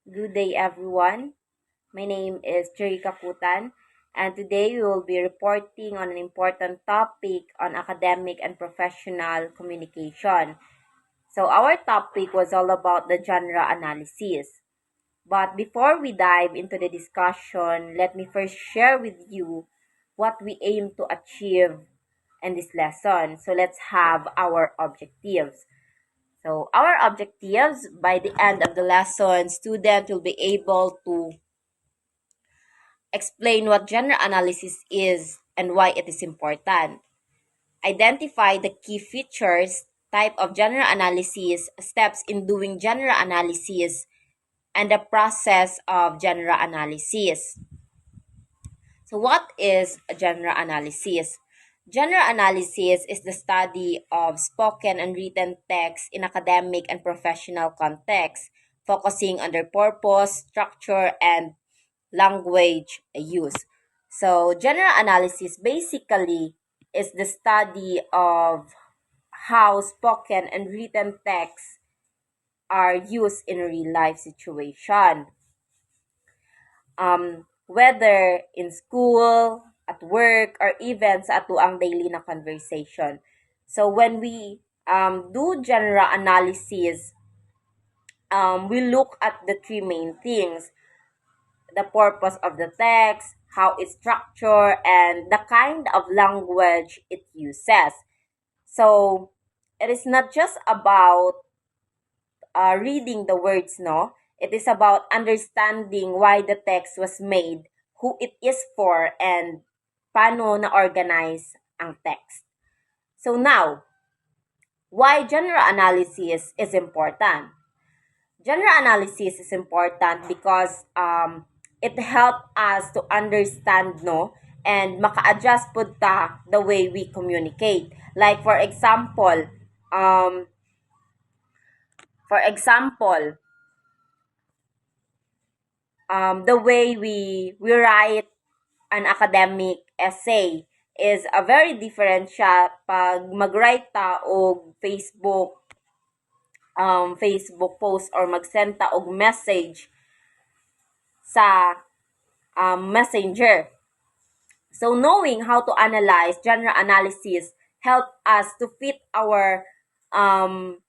Good day, everyone. My name is Jerry Kakutan, and today we will be reporting on an important topic on academic and professional communication. So, our topic was all about the genre analysis. But before we dive into the discussion, let me first share with you what we aim to achieve in this lesson. So, let's have our objectives. So our objectives by the end of the lesson, student will be able to explain what genre analysis is and why it is important. Identify the key features, type of genre analysis, steps in doing genre analysis, and the process of genre analysis. So what is genre analysis? Genre analysis is the study of spoken and written text in academic and professional contexts, focusing on their purpose, structure, and language use. So genre analysis basically is the study of how spoken and written texts are used in a real life situation. Whether in school, at work, or even sa atuang daily na conversation. So when we do genre analysis, we look at the three main things: the purpose of the text, how it's structured, and the kind of language it uses. So it is not just about reading the words, no? It is about understanding why the text was made, who it is for, and paano na-organize ang text. So now, why genre analysis is important? Genre analysis is important because it helps us to understand, no, and maka-adjust po ta the way we communicate. Like for example, the way we write an academic essay is a very different siya pag mag-write ta og Facebook post or magsend ta og message sa messenger. So knowing how to analyze genre analysis help us to fit our um,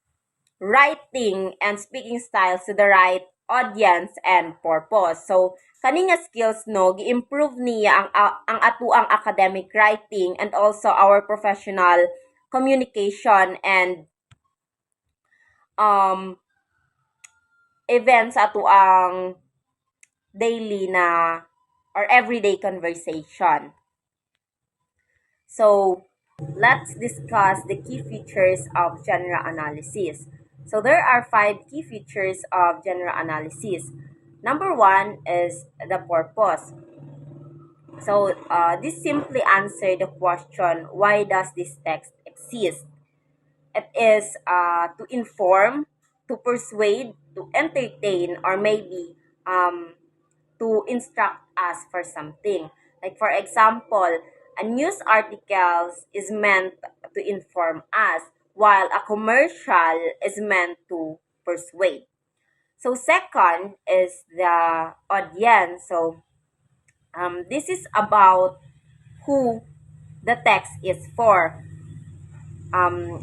writing and speaking styles to the right audience and purpose. So kani nga skills no gi-improve niya ang atuang academic writing and also our professional communication and um events atuang daily na or everyday conversation. So let's discuss the key features of genre analysis. So there are 5 key features of genre analysis. Number 1 is the purpose. So this simply answer the question, why does this text exist? It is to inform, to persuade, to entertain, or maybe to instruct us for something. Like for example, a news article is meant to inform us, while a commercial is meant to persuade. So second is the audience. So this is about who the text is for.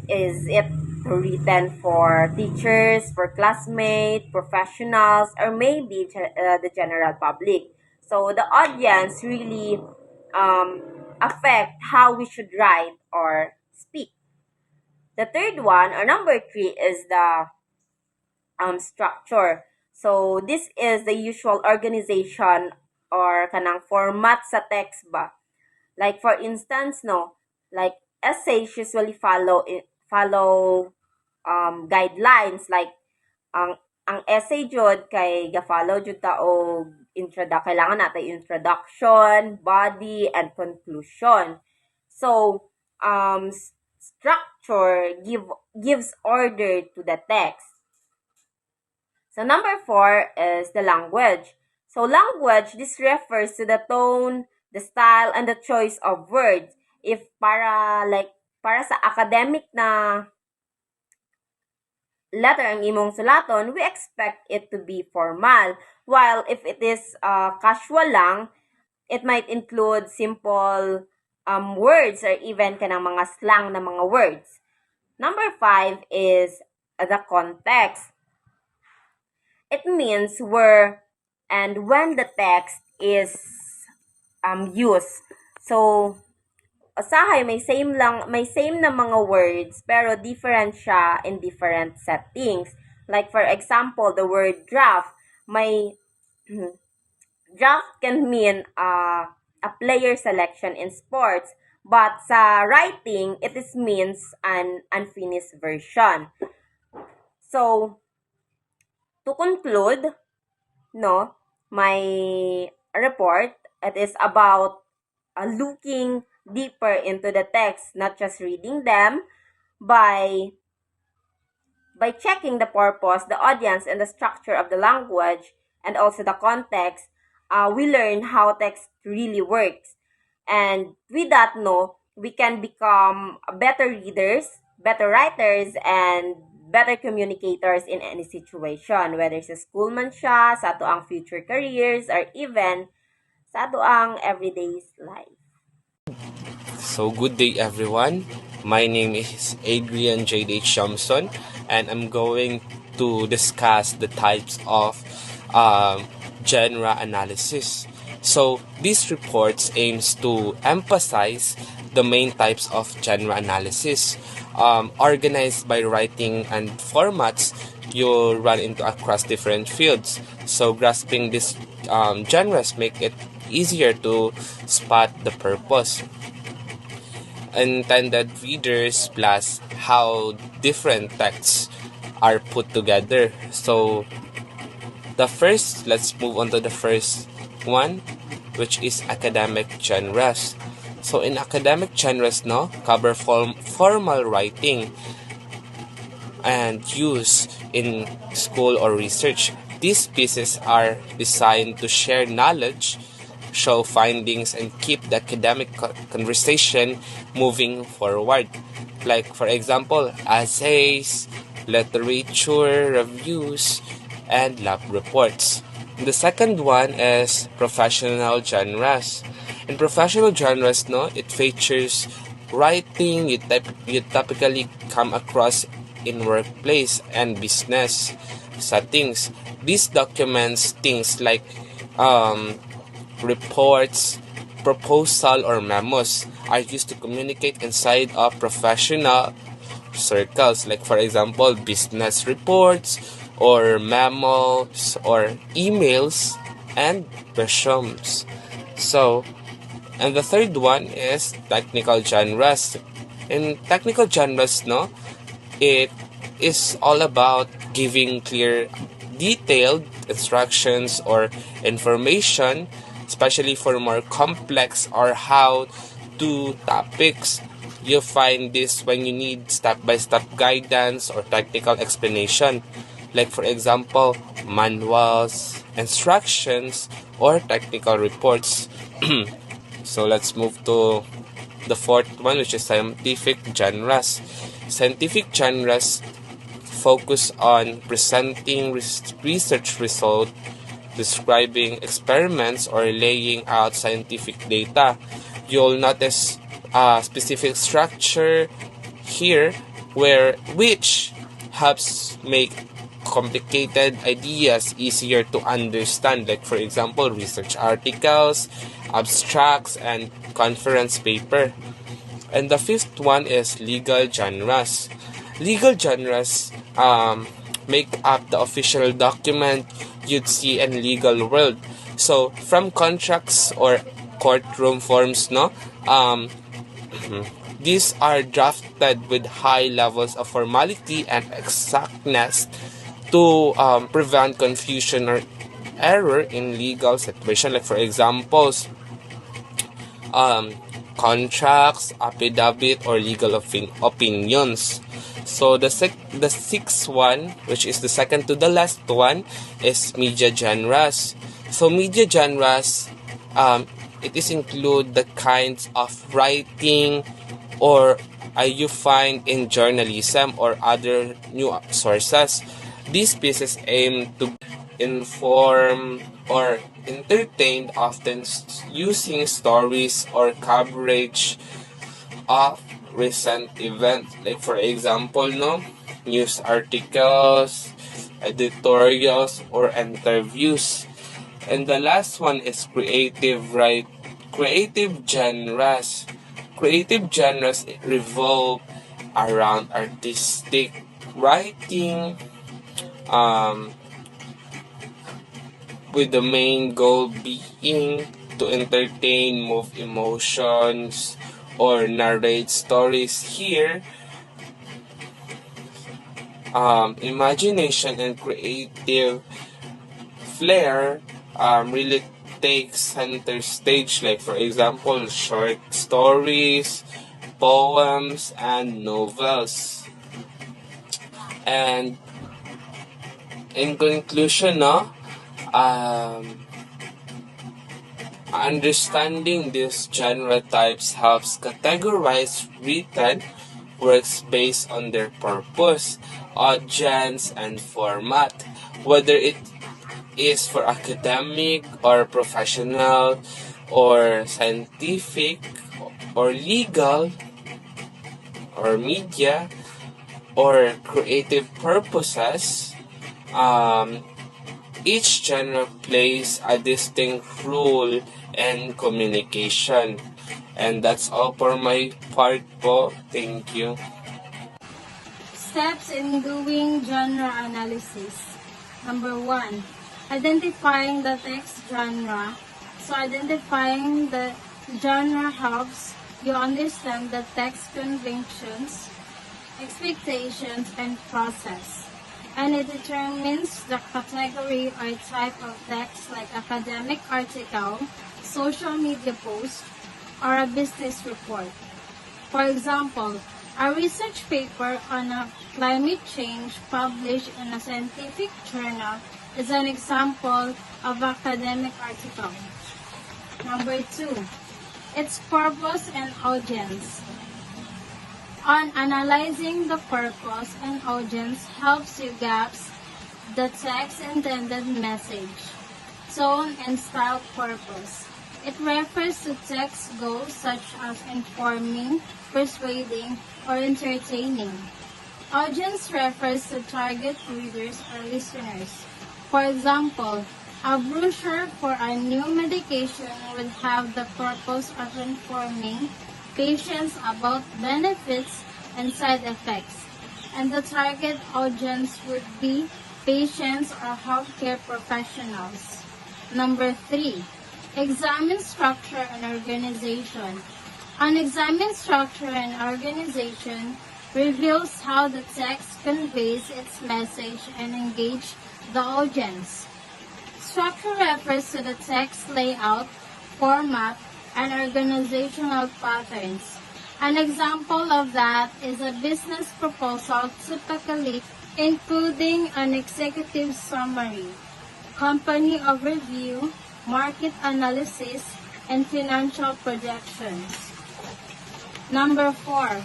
Is it written for teachers, for classmates, professionals, or maybe the general public? So the audience really affect how we should write or speak. The third one, or number 3, is the structure. So this is the usual organization or kanang format sa text ba. Like for instance, no, like essays usually follow guidelines like ang essay jud kay ga-follow jud ta og kailangan natin introduction, body, and conclusion. So structure gives order to the text. So number 4 is the language. So language, this refers to the tone, the style, and the choice of words. If para sa academic na letter ang imong sulaton, we expect it to be formal. While if it is casual lang, it might include simple words or even kanang mga slang na mga words. Number 5 is the context. It means where and when the text is used. So, usahay may same na mga words pero different siya in different settings. Like for example, the word draft may draft can mean a player selection in sports, but sa writing it is means an unfinished version. So, to conclude, no, my report, it is about looking deeper into the text, not just reading them, by checking the purpose, the audience, and the structure of the language, and also the context. We learn how text really works. And with that, no, we can become better readers, better writers, and better communicators in any situation, whether sa school man siya, sa ato ang future careers, or even sa ato ang everyday life. So good day everyone. My name is Adrian J.H. Johnson and I'm going to discuss the types of genre analysis. So this report aims to emphasize the main types of genre analysis. Organized by writing and formats, you'll run into across different fields. So grasping these genres make it easier to spot the purpose, intended readers, plus how different texts are put together. So let's move on to the first one, which is academic genres. So in academic genres, no, cover formal writing and use in school or research. These pieces are designed to share knowledge, show findings, and keep the academic conversation moving forward. Like, for example, essays, literature reviews, and lab reports. The second one is professional genres. In professional genres, no, it features writing you typically come across in workplace and business settings. These documents things like reports, proposal, or memos are used to communicate inside of professional circles. Like for example, business reports or memos or emails and resumes. So, and the third one is technical genres. In technical genres, no, it is all about giving clear, detailed instructions or information, especially for more complex or how-to topics. You find this when you need step-by-step guidance or technical explanation. Like for example, manuals, instructions, or technical reports. So let's move to the fourth one, which is scientific genres. Scientific genres focus on presenting research results, describing experiments, or laying out scientific data. You'll notice a specific structure here which helps make complicated ideas easier to understand. Like for example, research articles, abstracts, and conference paper. And the fifth one is legal genres. Legal genres make up the official document you'd see in legal world. So from contracts or courtroom forms, no, these are drafted with high levels of formality and exactness to prevent confusion or error in legal situation. Like for examples, contracts, affidavit, or legal opinions. So the sixth one, which is the second to the last one, is media genres. So media genres, it is include the kinds of writing or you find in journalism or other new sources. These pieces aim to inform or entertain, often using stories or coverage of recent events, like for example, no, news articles, editorials, or interviews. And the last one is creative genres. Creative genres revolve around artistic writing, um, with the main goal being to entertain, move emotions, or narrate stories. Here, imagination and creative flair really takes center stage, like for example, short stories, poems, and novels. And in conclusion, no, understanding these genre types helps categorize written works based on their purpose, audience, and format, whether it is for academic or professional or scientific or legal or media or creative purposes. Each genre plays a distinct role in communication. And that's all for my part po. Thank you. Steps in doing genre analysis. Number 1, identifying the text genre. So identifying the genre helps you understand the text conventions, expectations, and process. And it determines the category or type of text like academic article, social media post, or a business report. For example, a research paper on a climate change published in a scientific journal is an example of academic article. Number 2, its purpose and audience. On analyzing the purpose and audience helps you grasp the text intended message, tone, and style. Purpose. It refers to text goals such as informing, persuading, or entertaining. Audience refers to target readers or listeners. For example, a brochure for a new medication would have the purpose of informing patients about benefits and side effects, and the target audience would be patients or healthcare professionals. Number 3, examine structure and organization. An examine structure and organization reveals how the text conveys its message and engages the audience. Structure refers to the text layout, format, and organizational patterns. An example of that is a business proposal, typically including an executive summary, company overview, market analysis, and financial projections. Number 4,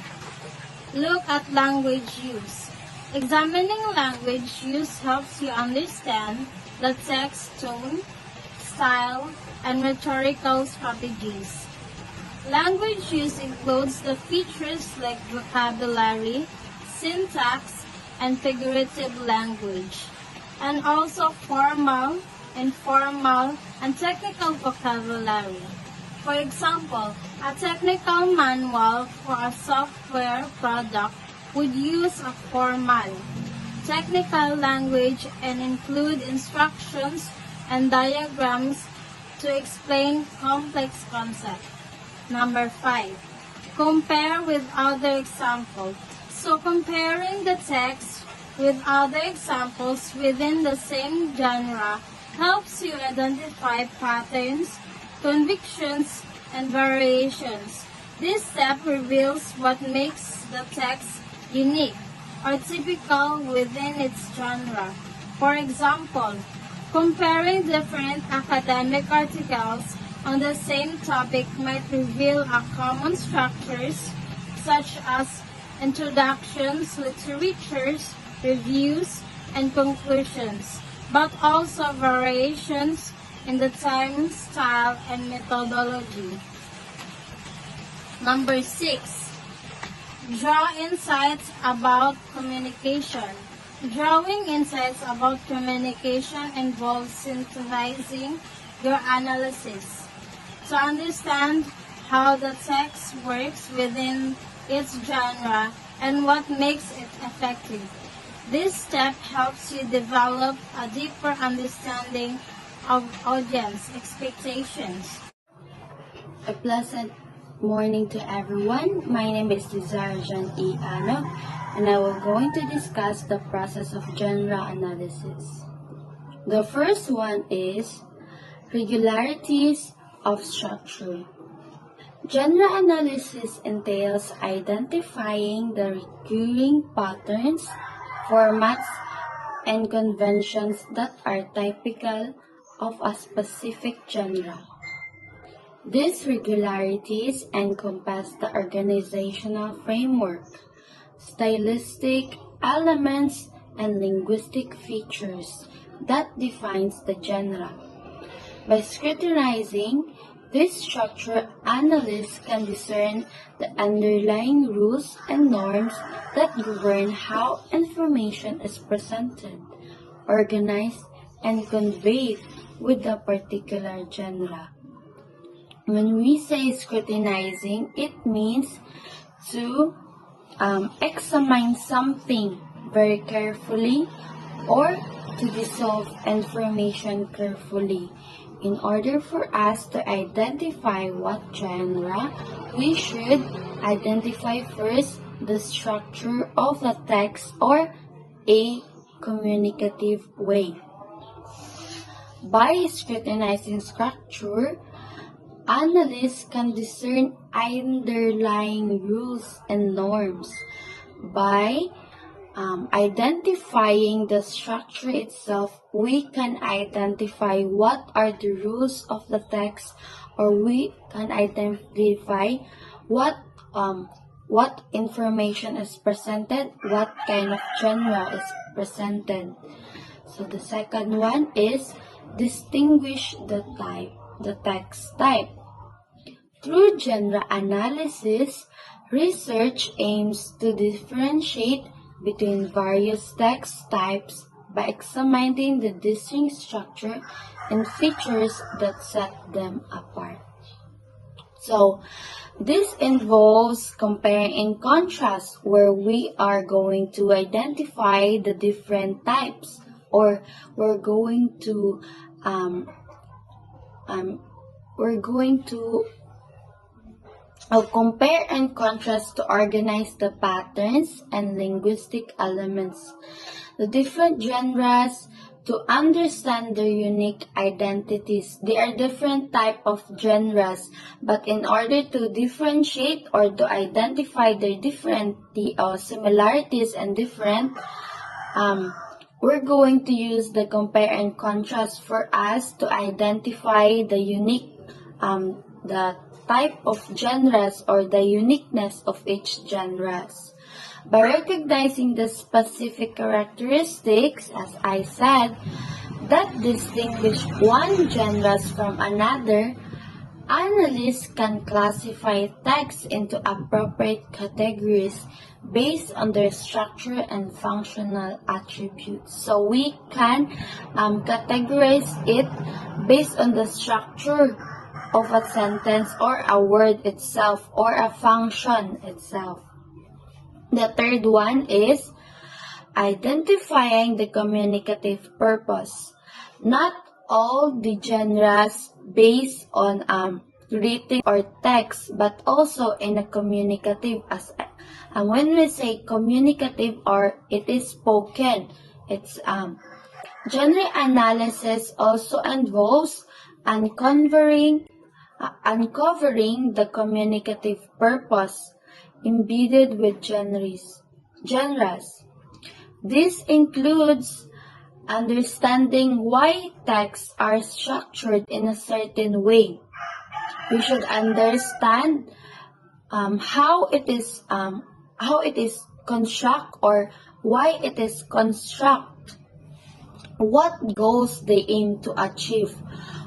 look at language use. Examining language use helps you understand the text tone, style, and rhetorical strategies. Language use includes the features like vocabulary, syntax, and figurative language, and also formal, informal, and technical vocabulary. For example, a technical manual for a software product would use a formal, technical language and include instructions and diagrams to explain complex concepts. Number 5, compare with other examples. So comparing the text with other examples within the same genre helps you identify patterns, convictions, and variations. This step reveals what makes the text unique or typical within its genre. For example, comparing different academic articles on the same topic might reveal a common structures, such as introductions, literatures, reviews, and conclusions, but also variations in the time, style, and methodology. Number 6. Draw insights about communication. Drawing insights about communication involves synthesizing your analysis to understand how the text works within its genre and what makes it effective. This step helps you develop a deeper understanding of audience expectations. A pleasant morning to everyone. My name is Desire Jean E. Ano, and I will going to discuss the process of genre analysis. The first one is regularities of structure. Genre analysis entails identifying the recurring patterns, formats, and conventions that are typical of a specific genre. These regularities encompass the organizational framework, stylistic elements, and linguistic features that defines the genre. By scrutinizing this structure, analysts can discern the underlying rules and norms that govern how information is presented, organized, and conveyed with a particular genre. When we say scrutinizing, it means to examine something very carefully or to dissolve information carefully. In order for us to identify what genre, we should identify first the structure of the text or a communicative way. By scrutinizing structure, analysts can discern underlying rules and norms. By identifying the structure itself, we can identify what are the rules of the text, or we can identify what information is presented, what kind of genre is presented. So the second one is distinguish the text type. Through genre analysis, research aims to differentiate between various text types by examining the distinct structure and features that set them apart. So, this involves comparing and contrast, where we are going to identify the different types, or we're going to compare and contrast to organize the patterns and linguistic elements. The different genres to understand their unique identities. There are different type of genres, but in order to differentiate or to identify their different similarities and different, we're going to use the compare and contrast for us to identify the unique, the type of genres or the uniqueness of each genres. By recognizing the specific characteristics, as I said, that distinguish one genres from another, analysts can classify texts into appropriate categories based on their structure and functional attributes. So we can categorize it based on the structure of a sentence or a word itself or a function itself. The third one is identifying the communicative purpose. Not all the genres based on written or text, but also in a communicative aspect. And when we say communicative or it is spoken, it's genre analysis also involves uncovering the communicative purpose embedded with genres. This includes understanding why texts are structured in a certain way. We should understand how it is construct, or why it is construct, what goals they aim to achieve.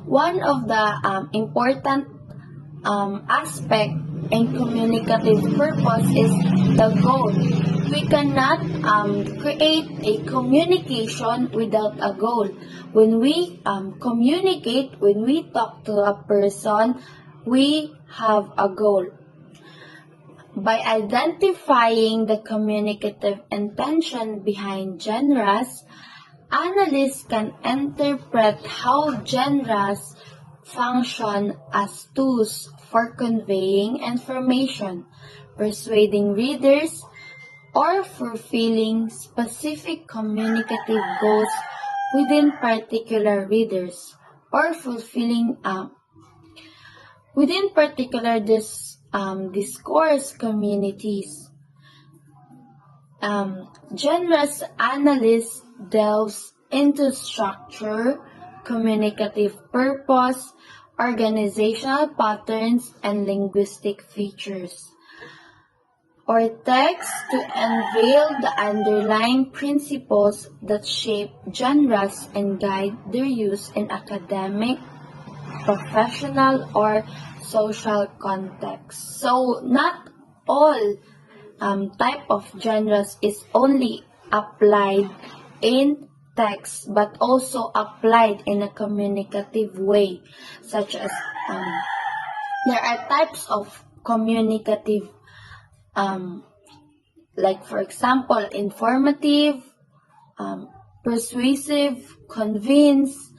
One of the important aspect in communicative purpose is the goal. We cannot create a communication without a goal. When we communicate, when we talk to a person, we have a goal. By identifying the communicative intention behind genres, analysts can interpret how genres function as tools for conveying information, persuading readers, or fulfilling specific communicative goals within particular readers, or fulfilling within particular discourse communities. Genres analysis delves into structure, communicative purpose, organizational patterns, and linguistic features, or text to unveil the underlying principles that shape genres and guide their use in academic, professional, or social contexts. So not all type of genres is only applied in text, but also applied in a communicative way, such as there are types of communicative, like for example, informative, persuasive, convince.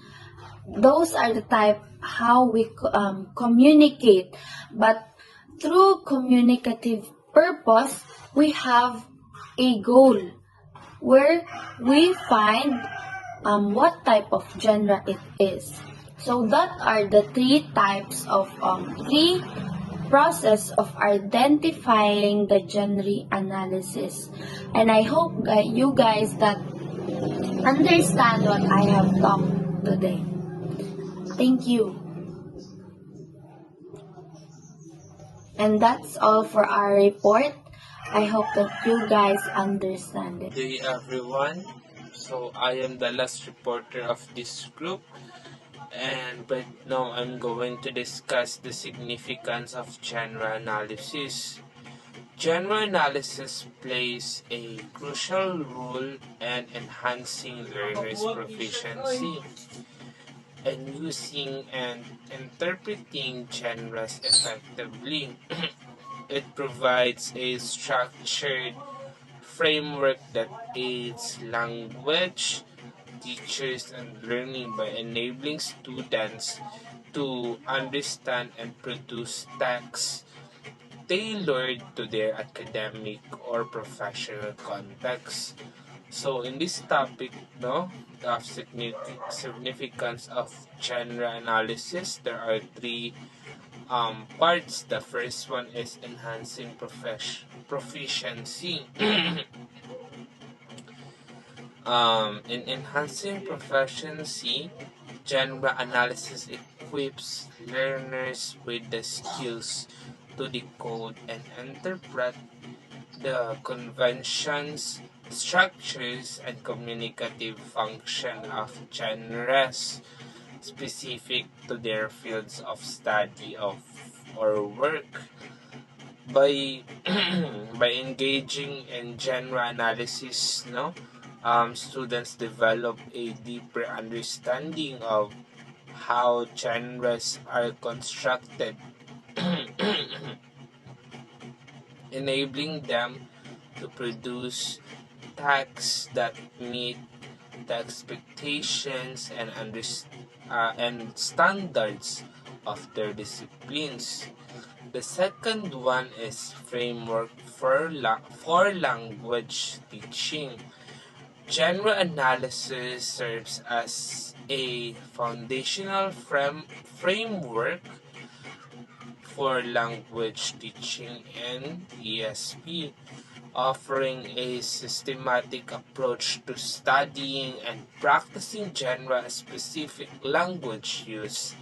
Those are the type how we communicate. But through communicative purpose, we have a goal where we find what type of genre it is. So that are the three types of three process of identifying the genre analysis. And I hope that you guys that understand what I have talked today. Thank you. And that's all for our report. I hope that you guys understand it. Hey everyone, so I am the last reporter of this group, and right now I'm going to discuss the significance of genre analysis. Genre analysis plays a crucial role in enhancing learners' proficiency and using and interpreting genres effectively. It provides a structured framework that aids language teachers and learning by enabling students to understand and produce texts tailored to their academic or professional context. So in this topic, no, of significance of genre analysis, there are three parts. The first one is enhancing proficiency. In enhancing proficiency, genre analysis equips learners with the skills to decode and interpret the conventions, structures, and communicative function of genres specific to their fields of study of or work. By by engaging in genre analysis, students develop a deeper understanding of how genres are constructed, enabling them to produce texts that meet the expectations and standards of their disciplines. The second one is framework for language teaching. Genre analysis serves as a foundational framework for language teaching in ESP, offering a systematic approach to studying and practicing genre-specific language use,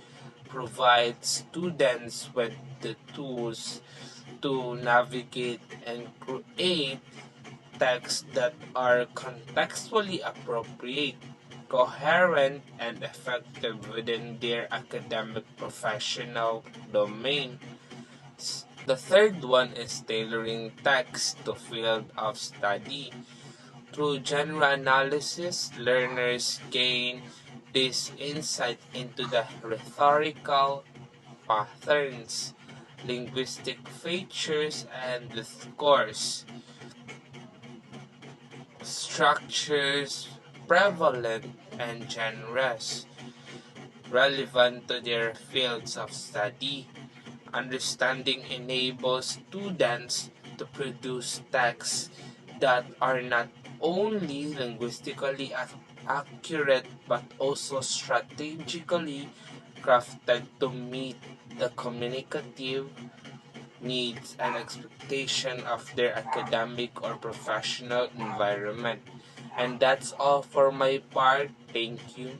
provides students with the tools to navigate and create texts that are contextually appropriate, coherent, and effective within their academic professional domain. The third one is tailoring text to field of study. Through genre analysis, learners gain this insight into the rhetorical patterns, linguistic features, and discourse structures prevalent and genres relevant to their fields of study. Understanding enables students to produce texts that are not only linguistically accurate but also strategically crafted to meet the communicative needs and expectation of their academic or professional environment. And that's all for my part. Thank you.